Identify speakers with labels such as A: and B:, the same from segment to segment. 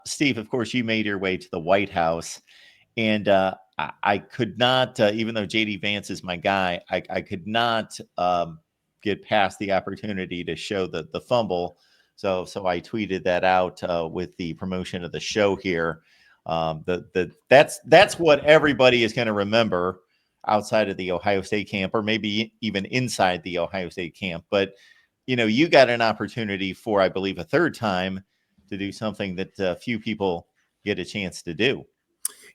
A: Steve, of course, you made your way to the White House, and I could not, even though JD Vance is my guy, I could not get past the opportunity to show the fumble. So I tweeted that out with the promotion of the show here. That's what everybody is going to remember outside of the Ohio State camp, or maybe even inside the Ohio State camp. But you got an opportunity for, I believe, a third time to do something that few people get a chance to do.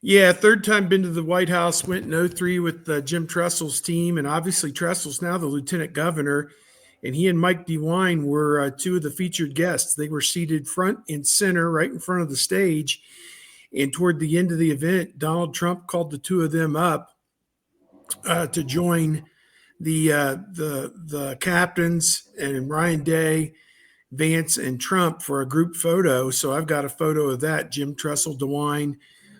B: Yeah, third time been to the White House, went in 03 with Jim Tressel's team. And obviously Tressel's now the lieutenant governor. And he and Mike DeWine were two of the featured guests. They were seated front and center right in front of the stage. And toward the end of the event, Donald Trump called the two of them up to join the captains and Ryan Day, Vance, and Trump for a group photo. So I've got a photo of that: Jim Tressel, DeWine,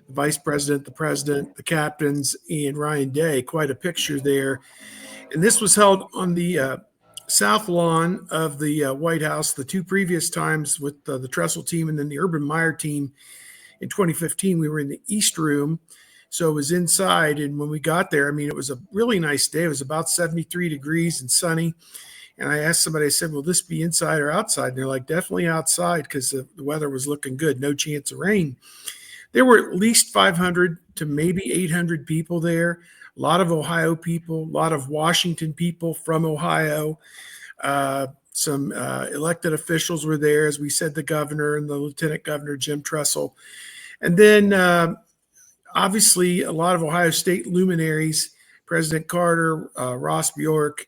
B: the vice president, the president, the captains, and Ryan Day. Quite a picture there. And this was held on the south lawn of the White House the two previous times with the Tressel team, and then the Urban Meyer team in 2015. We were in the East Room. So it was inside. And when we got there, I mean, it was a really nice day. It was about 73 degrees and sunny. And I asked somebody, I said, will this be inside or outside? And they're like, definitely outside, because the weather was looking good. No chance of rain. There were at least 500 to maybe 800 people there. A lot of Ohio people, a lot of Washington people from Ohio. Some elected officials were there, as we said, the governor and the lieutenant governor, Jim Tressel. And then obviously a lot of Ohio State luminaries, President Carter, Ross Bjork,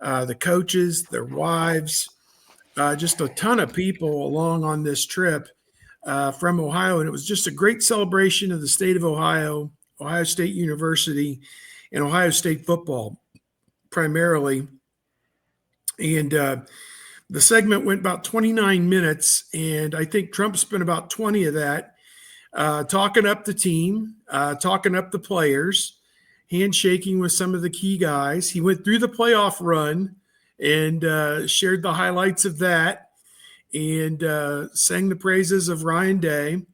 B: the coaches, their wives, just a ton of people along on this trip from Ohio. And it was just a great celebration of the state of Ohio, Ohio State University, and Ohio State football primarily. And the segment went about 29 minutes, and I think Trump spent about 20 of that talking up the team, talking up the players, handshaking with some of the key guys. He went through the playoff run and shared the highlights of that, and sang the praises of Ryan Day.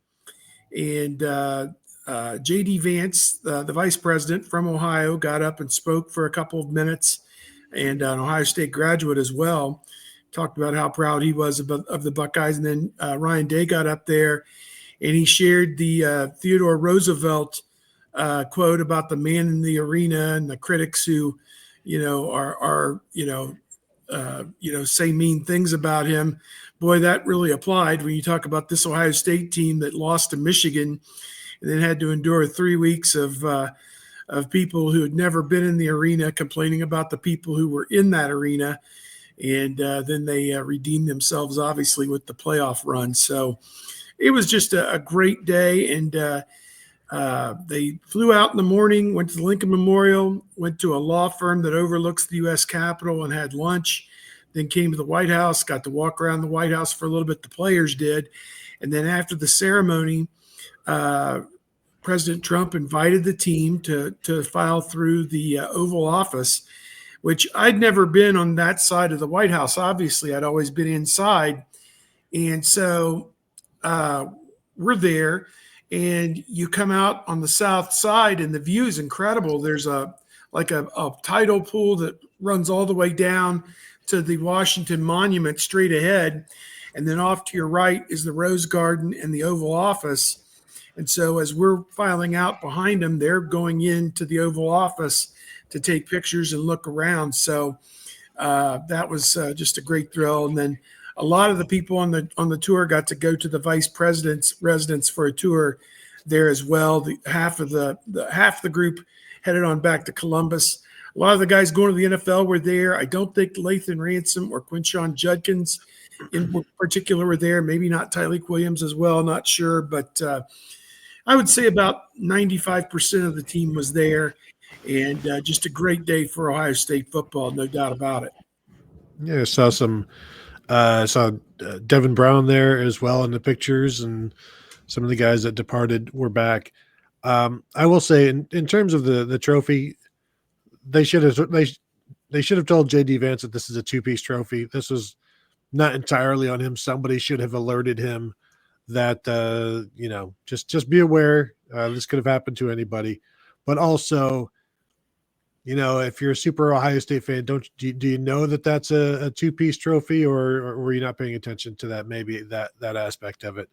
B: And J.D. Vance, the vice president from Ohio, got up and spoke for a couple of minutes, and an Ohio State graduate as well. Talked about how proud he was of the Buckeyes. And then Ryan Day got up there, and he shared the Theodore Roosevelt quote about the man in the arena and the critics who, are say mean things about him. Boy, that really applied when you talk about this Ohio State team that lost to Michigan and then had to endure 3 weeks of people who had never been in the arena complaining about the people who were in that arena. And then they redeemed themselves, obviously, with the playoff run. So it was just a great day. And they flew out in the morning, went to the Lincoln Memorial, went to a law firm that overlooks the U.S. Capitol and had lunch, then came to the White House, got to walk around the White House for a little bit, the players did. And then after the ceremony, President Trump invited the team to file through the Oval Office, which I'd never been on that side of the White House. Obviously, I'd always been inside. And so we're there, and you come out on the south side, and the view is incredible. There's a tidal pool that runs all the way down to the Washington Monument straight ahead. And then off to your right is the Rose Garden and the Oval Office. And so as we're filing out behind them, they're going into the Oval Office to take pictures and look around. So that was just a great thrill. And then a lot of the people on the tour got to go to the vice president's residence for a tour there as well. Half the group headed on back to Columbus. A lot of the guys going to the NFL were there. I don't think Lathan Ransom or Quinshon Judkins in particular were there. Maybe not Tyleek Williams as well. Not sure, but I would say about 95% of the team was there, and just a great day for Ohio State football, no doubt about it.
C: Yeah, saw Devin Brown there as well in the pictures, and some of the guys that departed were back. I will say, in terms of the trophy, they should have told J.D. Vance that this is a two-piece trophy. This was not entirely on him. Somebody should have alerted him that just be aware. This could have happened to anybody, but also, if you're a super Ohio State fan, do you know that that's a two-piece trophy, or were you not paying attention to that? Maybe that aspect of it.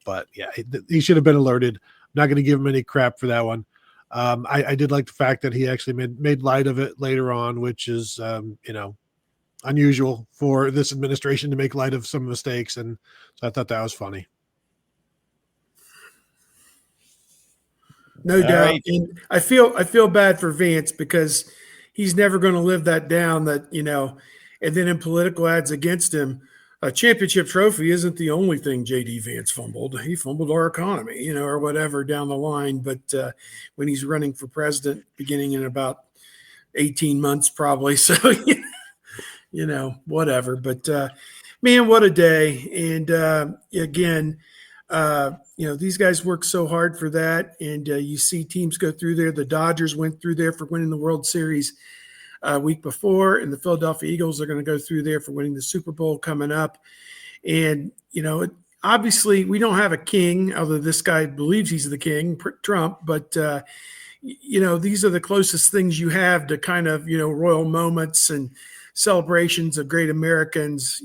C: But yeah, he should have been alerted. I'm not going to give him any crap for that one. I did like the fact that he actually made light of it later on, which is unusual for this administration to make light of some mistakes, and so I thought that was funny.
B: No
A: All
B: doubt.
A: right.
B: And I feel bad for Vance because he's never going to live that down, that, and then in political ads against him, a championship trophy isn't the only thing JD Vance fumbled. He fumbled our economy, or whatever down the line. But when he's running for president beginning in about 18 months, probably. So, whatever. But man, what a day. And again, these guys work so hard for that. And you see teams go through there. The Dodgers went through there for winning the World Series week before, and the Philadelphia Eagles are going to go through there for winning the Super Bowl coming up. And, obviously we don't have a king, although this guy believes he's the king, Trump, but these are the closest things you have to kind of, royal moments and celebrations of great Americans,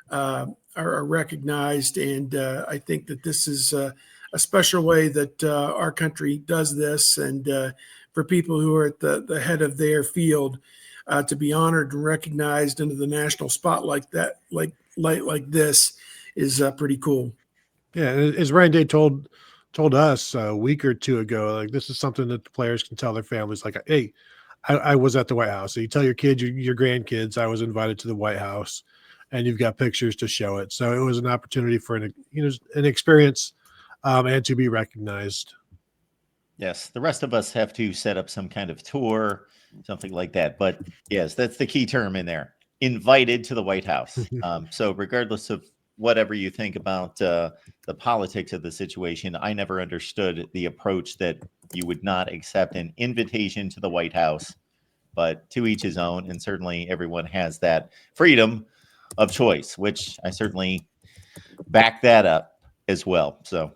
B: are recognized. And I think that this is a special way that our country does this. And for people who are at the head of their field to be honored and recognized under the national spotlight like this is pretty cool.
C: Yeah, as Ryan Day told us a week or two ago, like, this is something that the players can tell their families, like, hey, I was at the White House. So you tell your kids, your grandkids, I was invited to the White House, and you've got pictures to show it. So it was an opportunity for an experience and to be recognized.
A: Yes, the rest of us have to set up some kind of tour, something like that. But yes, that's the key term in there. Invited to the White House. So regardless of whatever you think about the politics of the situation, I never understood the approach that you would not accept an invitation to the White House, but to each his own. And certainly everyone has that freedom of choice, which I certainly back that up as well. So